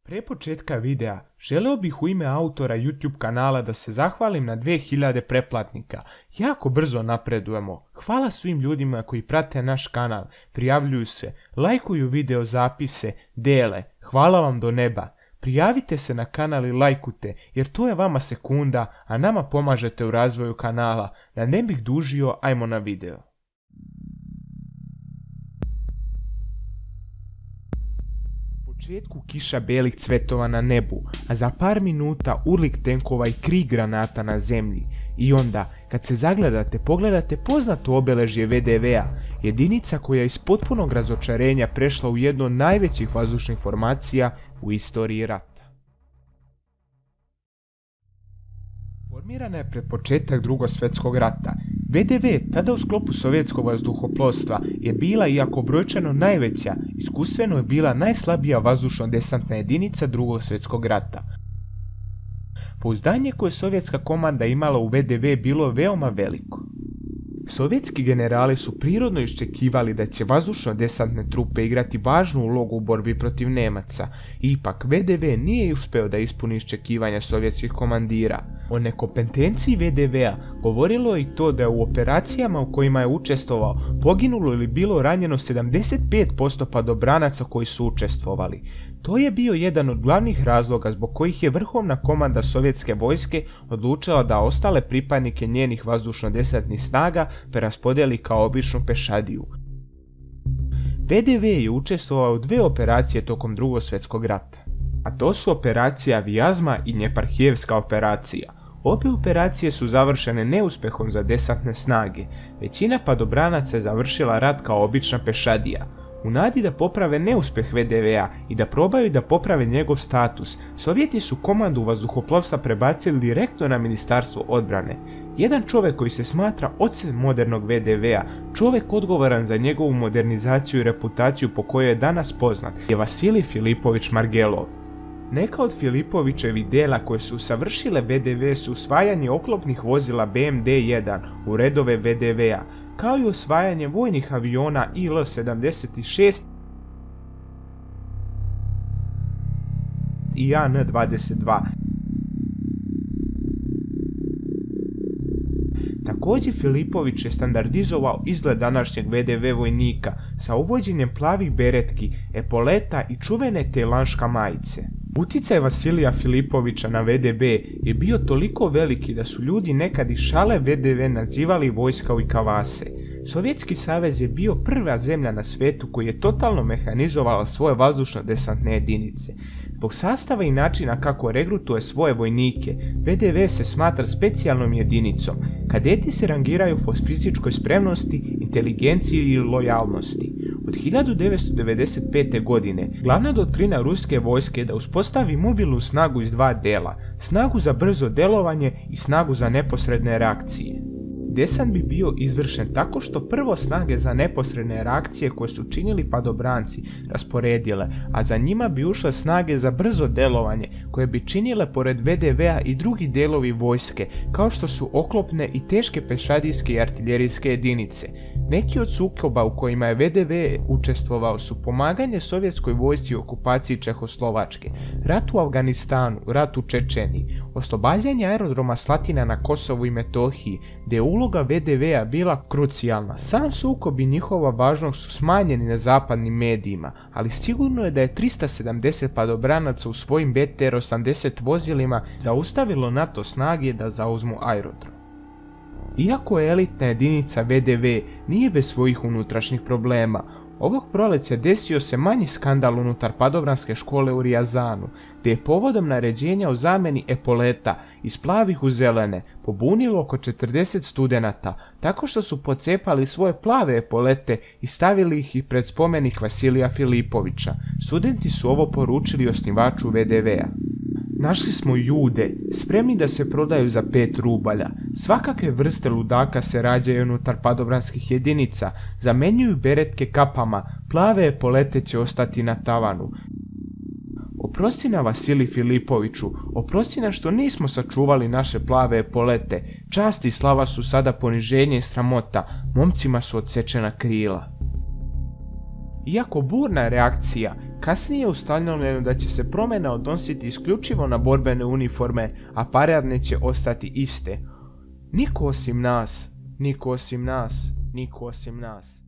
Pre početka videa, želeo bih u ime autora YouTube kanala da se zahvalim na 2000 pretplatnika. Jako brzo napredujemo. Hvala svim ljudima koji prate naš kanal, prijavljuju se, lajkuju video zapise, dele. Hvala vam do neba. Prijavite se na kanal i lajkujte, jer to je vama sekunda, a nama pomažete u razvoju kanala. Da ne bih dužio, ajmo na video. U početku kiša belih cvetova na nebu, a za par minuta urlik tenkova i krik granata na zemlji. I onda, kad se zagledate, pogledate poznato obeležje VDV-a, jedinica koja je iz potpunog razočarenja prešla u jednu od najvećih vazdušnih formacija u istoriji rata. Formirana je pred početak Drugog svjetskog rata. VDV, tada u sklopu sovjetskog vazduhoplovstva, je bila, iako brojčano najveća, iskustveno je bila najslabija vazdušno-desantna jedinica Drugog svjetskog rata. Pouzdanje koje sovjetska komanda imala u VDV bilo veoma veliko. Sovjetski generali su prirodno iščekivali da će vazdušno-desantne trupe igrati važnu ulogu u borbi protiv Nemaca. Ipak, VDV nije uspeo da ispuni iščekivanja sovjetskih komandira. O nekompetenciji VDV-a govorilo je i to da je u operacijama u kojima je učestvovao poginulo ili bilo ranjeno 75% padobranaca koji su učestvovali. To je bio jedan od glavnih razloga zbog kojih je vrhovna komanda sovjetske vojske odlučila da ostale pripadnike njenih vazdušno-desantnih snaga preraspodijeli kao običnu pešadiju. VDV je učestvovao u dve operacije tokom Drugog svjetskog rata, a to su operacija Vijazma i Njeparhijevska operacija. Obje operacije su završene neuspehom za desantne snage. Većina padobranaca je završila rat kao obična pešadija. U nadi da poprave neuspeh VDV-a i da probaju da poprave njegov status, Sovjeti su komandu vazduhoplovstva prebacili direktno na Ministarstvo odbrane. Jedan čovjek koji se smatra ocem modernog VDV-a, čovjek odgovoran za njegovu modernizaciju i reputaciju po kojoj je danas poznat, je Vasilij Filipović Margelov. Neka od Filipovićevih dela koje su savršile VDV su usvajanje oklopnih vozila BMD-1 u redove VDV-a, kao i osvajanje vojnih aviona IL-76 i AN-22. Također Filipović je standardizovao izgled današnjeg VDV vojnika sa uvođenjem plavih beretki, epoleta i čuvene telanška majice. Uticaj Vasilija Filipovića na VDV je bio toliko veliki da su ljudi nekad iz šale VDV nazivali vojska i kavase. Sovjetski savez je bio prva zemlja na svijetu koji je totalno mehanizovala svoje vazdušno-desantne jedinice. Zbog sastava i načina kako regrutuje svoje vojnike, VDV se smatra specijalnom jedinicom. Kadeti se rangiraju po fizičkoj spremnosti, inteligenciji i lojalnosti. Od 1995. godine glavna doktrina ruske vojske je da uspostavi mobilnu snagu iz dva dela, snagu za brzo delovanje i snagu za neposredne reakcije. Desant bi bio izvršen tako što prvo snage za neposredne reakcije koje su činili padobranci rasporedile, a za njima bi ušle snage za brzo delovanje koje bi činile pored VDV-a i drugi delovi vojske, kao što su oklopne i teške pešadijske i artiljerijske jedinice. Neki od sukoba u kojima je VDV učestvovao su pomaganje sovjetskoj vojsci u okupaciji Čehoslovačke, rat u Afganistanu, rat u Čečeniji, oslobađanje aerodroma Slatina na Kosovu i Metohiji, gdje je uloga VDV-a bila krucijalna. Sam sukob i njihova važnost su smanjeni na zapadnim medijima, ali sigurno je da je 370 padobranaca u svojim BTR-80 vozilima zaustavilo NATO snage da zauzmu aerodrom. Iako je elitna jedinica VDV nije bez svojih unutrašnjih problema, ovog proleća desio se manji skandal unutar padobranske škole u Rijazanu, gdje je povodom naređenja o zamjeni epoleta iz plavih u zelene pobunilo oko 40 studenata, tako što su pocepali svoje plave epolete i stavili ih i pred spomenik Vasilija Filipovića. Studenti su ovo poručili osnivaču VDV-a. Našli smo Jude, spremni da se prodaju za 5 rubalja. Svakakve vrste ludaka se rađaju unutar padobranskih jedinica, zamenjuju beretke kapama, plave epolete će ostati na tavanu. Oprosti na Vasilij Filipoviću, oprosti na što nismo sačuvali naše plave epolete, čast i slava su sada poniženje i sramota, momcima su odsečena krila. Iako burna reakcija Kasnije je ustanovljeno da će se promjena odnositi isključivo na borbene uniforme, a paradne će ostati iste. Niko osim nas, niko osim nas, niko osim nas.